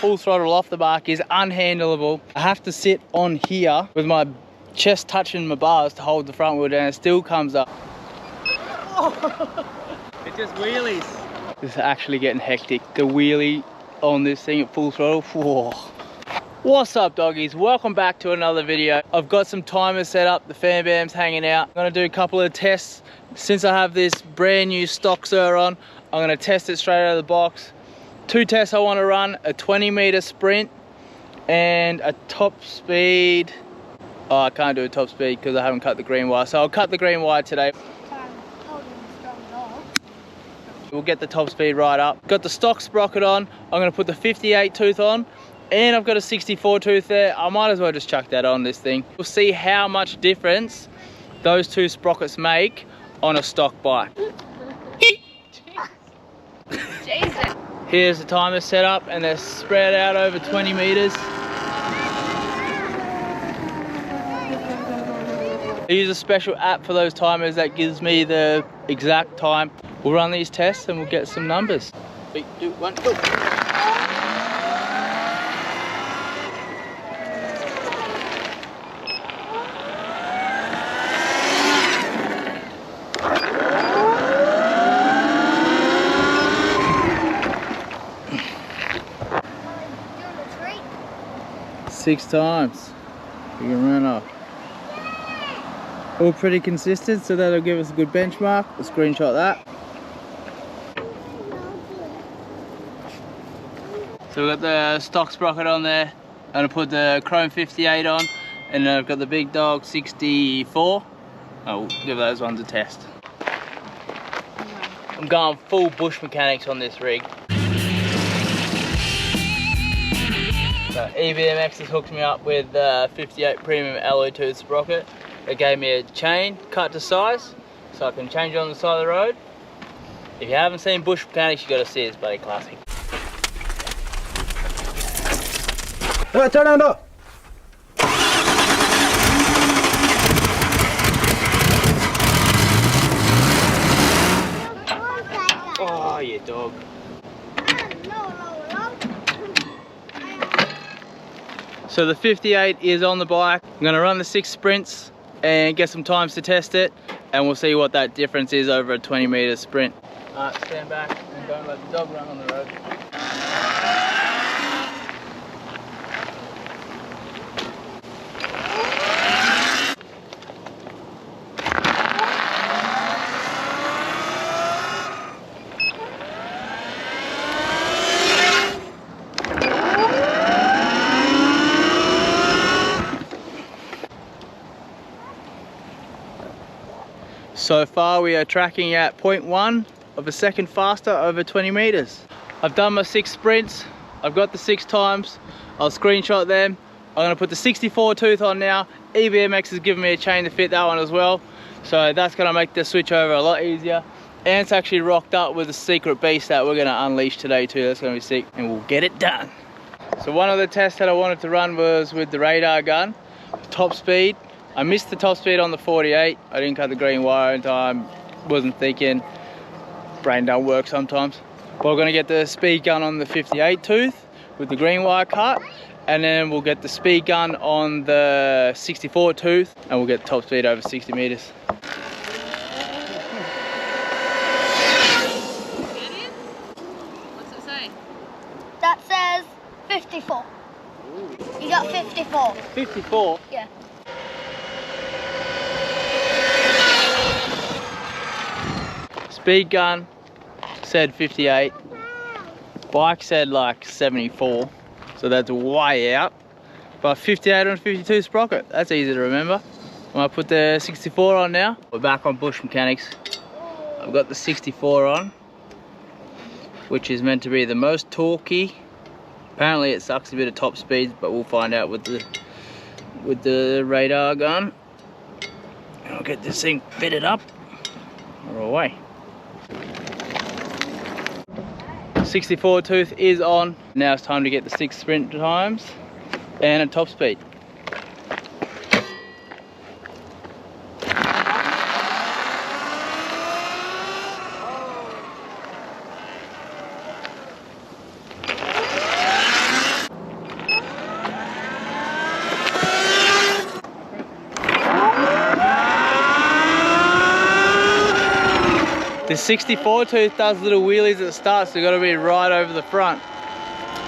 full throttle off the bike is unhandleable. I have to sit on here with my chest touching my bars to hold the front wheel down. It still comes up. It just wheelies. This is actually getting hectic. The wheelie on this thing at full throttle. Whoa. What's up, doggies? Welcome back to another video. I've got some timers set up, the fan bam's hanging out. I'm gonna do a couple of tests. Since I have this brand new stock Sur Ron, I'm gonna test it straight out of the box. Two tests I wanna run, a 20-meter sprint and a top speed. Oh, I can't do a top speed because I haven't cut the green wire. So I'll cut the green wire today. We'll get the top speed right up. Got the stock sprocket on. I'm gonna put the 58 tooth on. And I've got a 64 tooth there. I might as well just chuck that on this thing. We'll see how much difference those two sprockets make on a stock bike. Jesus. Here's the timer set up and they're spread out over 20 meters. I use a special app for those timers that gives me the exact time. We'll run these tests and we'll get some numbers. 3, 2, 1, go. 6 times. We can run off. All pretty consistent, so that'll give us a good benchmark. We'll screenshot that. So we've got the stock sprocket on there. I'm gonna put the chrome 58 on, and then I've got the big dog 64. I'll give those ones a test. I'm going full bush mechanics on this rig. So BMS has hooked me up with 58 premium alloy tooth sprocket. They gave me a chain cut to size so I can change it on the side of the road. If you haven't seen bush mechanics, you got to see it. It's bloody classic. Turn on up. Oh, you dog. So the 58 is on the bike. I'm gonna run the 6 sprints and get some times to test it, and we'll see what that difference is over a 20-meter sprint. Stand back and don't let the dog run on the road. So far we are tracking at 0.1 of a second faster over 20 meters. I've done my 6 sprints. I've got the 6 times. I'll screenshot them. I'm gonna put the 64 tooth on now. BMS has given me a chain to fit that one as well. So that's gonna make the switch over a lot easier. And it's actually rocked up with a secret beast that we're gonna unleash today too. That's gonna be sick, and we'll get it done. So one of the tests that I wanted to run was with the radar gun, top speed. I missed the top speed on the 48. I didn't cut the green wire in time. Wasn't thinking. Brain don't work sometimes. But we're gonna get the speed gun on the 58 tooth with the green wire cut, and then we'll get the speed gun on the 64 tooth, and we'll get top speed over 60 meters. What's it say? That says 54. Ooh. You got 54. 54? Yeah. Speed gun said 58. Bike said like 74. So that's way out. But 58 on 52 sprocket. That's easy to remember. I'm gonna put the 64 on now. We're back on bush mechanics. I've got the 64 on, which is meant to be the most torquey. Apparently it sucks a bit of top speeds, but we'll find out with the radar gun. I'll get this thing fitted up. We're away. 64 tooth is on. Now it's time to get the 6 sprint times and a top speed. 64 tooth does little wheelies at the start, so you got to be right over the front.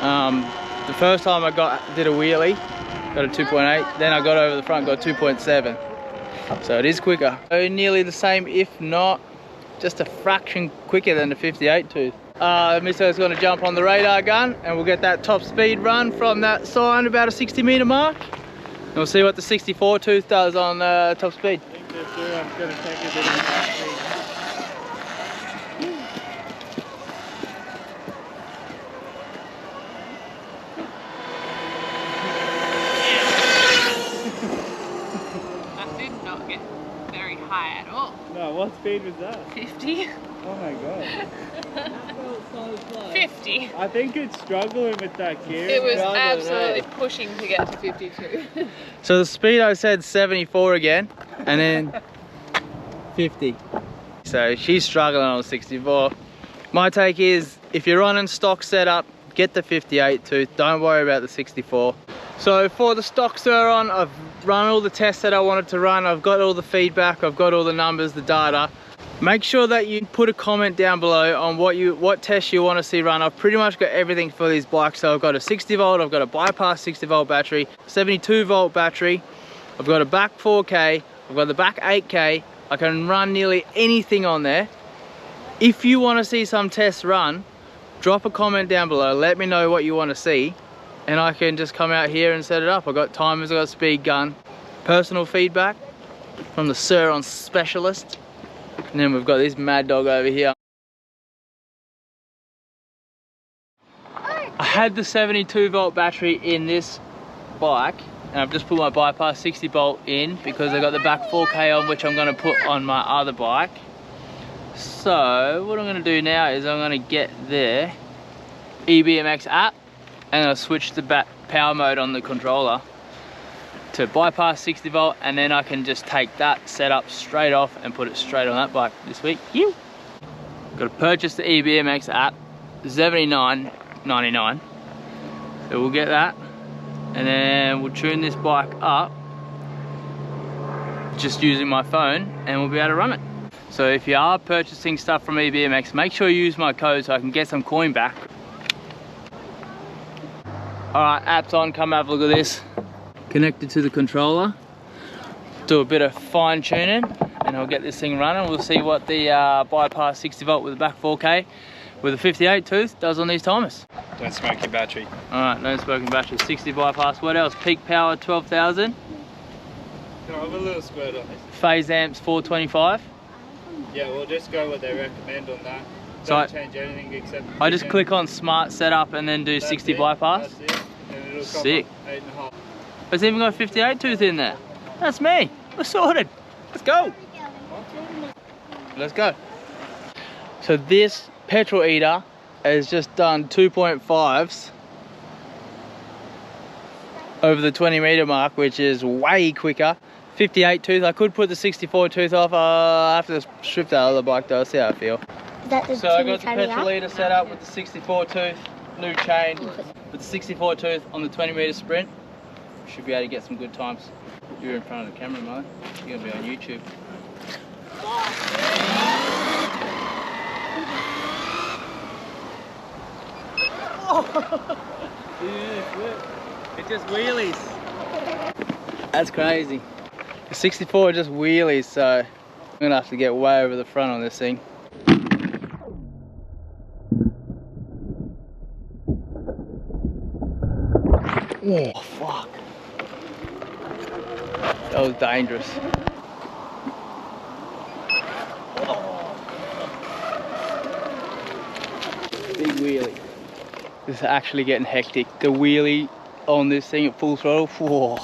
The first time I did a wheelie, got a 2.8, then I got over the front, got 2.7. So it is quicker. So nearly the same, if not just a fraction quicker than the 58 tooth. Mister's going to jump on the radar gun and we'll get that top speed run from that sign about a 60 meter mark. And we'll see what the 64 tooth does on top speed. I think the SurRon's going to take a bit of a backseat. That did not get very high at all. No, what speed was that? 50? Oh my god. 50. I think it's struggling with that gear. It was absolutely pushing to get to 52. So the speed I said 74 again, and then 50. So she's struggling on 64. My take is, if you're running stock setup, get the 58 tooth, don't worry about the 64. So for the stock SurRon, I've run all the tests that I wanted to run, I've got all the feedback, I've got all the numbers, the data. Make sure that you put a comment down below on what test you want to see run. I've pretty much got everything for these bikes. So I've got a 60 volt, I've got a bypass 60 volt battery, 72 volt battery, I've got a BAC 4K, I've got the BAC 8K. I can run nearly anything on there. If you want to see some tests run, drop a comment down below, let me know what you want to see, and I can just come out here and set it up. I've got timers, I've got a speed gun, personal feedback from the SurRon specialist. And then we've got this mad dog over here. I had the 72 volt battery in this bike, and I've just put my bypass 60 volt in because I got the BAC 4K on, which I'm going to put on my other bike. So what I'm going to do now is I'm going to get the BMS app and I'll switch the power mode on the controller to bypass 60 volt, and then I can just take that setup straight off and put it straight on that bike this week. Got to purchase the BMS app, $79.99. So we'll get that, and then we'll tune this bike up just using my phone, and we'll be able to run it. So if you are purchasing stuff from BMS, make sure you use my code so I can get some coin back. Alright, app's on, come have a look at this. Connected to the controller, do a bit of fine tuning, and I'll get this thing running. We'll see what the bypass 60 volt with the BAC 4K with a 58 tooth does on these timers. Don't smoke your battery. Alright, no smoking battery, 60 bypass. What else? Peak power 12,000. Can I have a little squirt on this? Phase amps 425. Yeah, we'll just go what they recommend on that. So Don't change anything except... I just click on smart setup and then do 60 bypass. That's it. And it'll come Sick. up 8.5. It's even got a 58 tooth in there. That's me. We're sorted. Let's go. Let's go. So this petrol eater has just done 2.5s over the 20 meter mark, which is way quicker. 58 tooth. I could put the 64 tooth off. I have to strip that other bike though. See how I feel. So I got the petrol eater set up with the 64 tooth, new chain, with the 64 tooth on the 20 meter sprint. Should be able to get some good times. You're in front of the camera, mate. You're gonna be on YouTube. It just wheelies. That's crazy. The 64 just wheelies, so I'm gonna have to get way over the front on this thing. Oh, fuck. That was dangerous. Oh. Big wheelie. This is actually getting hectic. The wheelie on this thing at full throttle. Whoa.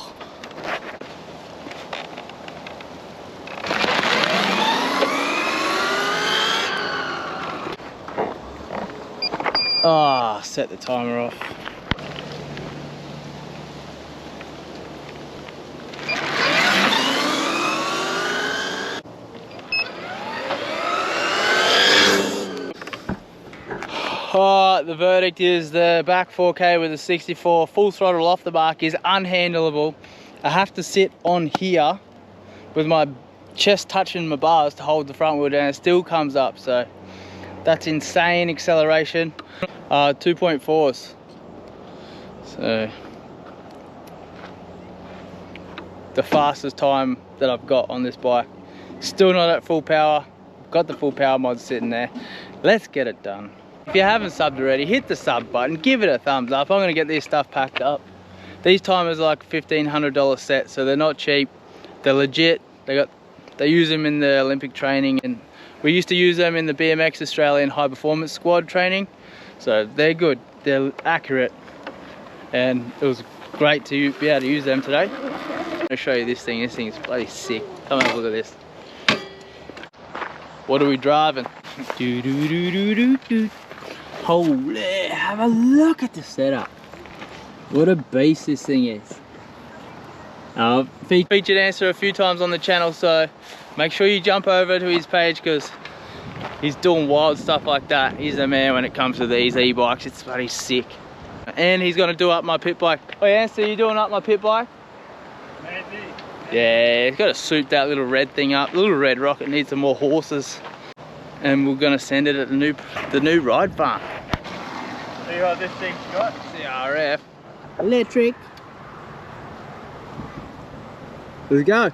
Ah, set the timer off. The verdict is the BAC 4K with a 64 full throttle off the mark is unhandleable. I have to sit on here with my chest touching my bars to hold the front wheel down, it still comes up. So that's insane acceleration. 2.4s. So the fastest time that I've got on this bike. Still not at full power. Got the full power mod sitting there. Let's get it done. If you haven't subbed already, hit the sub button, give it a thumbs up. I'm gonna get this stuff packed up. These timers are like $1,500 set, so they're not cheap. They're legit. They use them in the Olympic training, and we used to use them in the BMX Australian high performance squad training. So they're good, they're accurate, and it was great to be able to use them today. I'm gonna show you this thing. This thing is bloody sick. Come and have a look at this. What are we driving? Do do do do do do. Holy, have a look at the setup. What a beast this thing is. Featured Answer a few times on the channel, so make sure you jump over to his page because he's doing wild stuff like that. He's the man when it comes to these e-bikes. It's bloody sick. And he's gonna do up my pit bike. Oh, Answer, you doing up my pit bike? Maybe. Yeah, he's got to suit that little red thing up. The little red rocket needs some more horses. And we're gonna send it at the new ride farm. See what this thing's got? CRF. Electric. Let's go.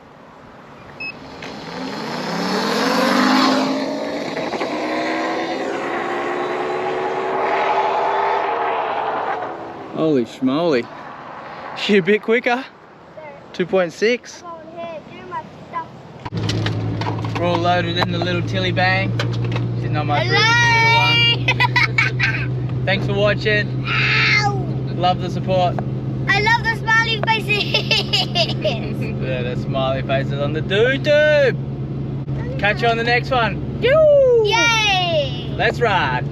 Holy schmoly. She a bit quicker. 2.6. We're all loaded in the little tilly bang. Sitting on my one. Thanks for watching. Ow! Love the support. I love the smiley faces. Yeah, the smiley faces on the YouTube. Catch you on the next one. Yoo! Yay! Let's ride.